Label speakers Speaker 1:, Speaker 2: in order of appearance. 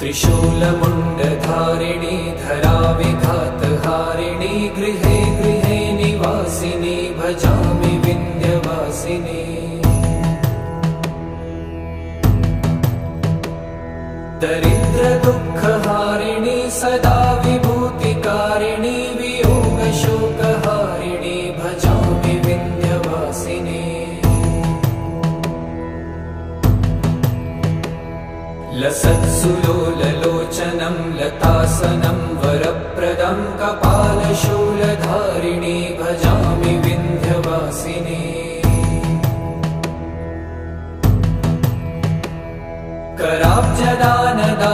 Speaker 1: त्रिशूलमुण्डधारिणी धराविघातहारिणी गृहे गृहे निवासिनी भजामि विन्ध्यवासिनी। दरिद्रदुःखहारिणी सदा विभूतिकारिणी वियोगशोकहारिणी भजामि विन्ध्यवासिनी। लसत्सुलोललोचनं लतासनं वरप्रदं कपालशूलधारिणी भजामि विन्ध्यवासिनी। कराब्जदानदा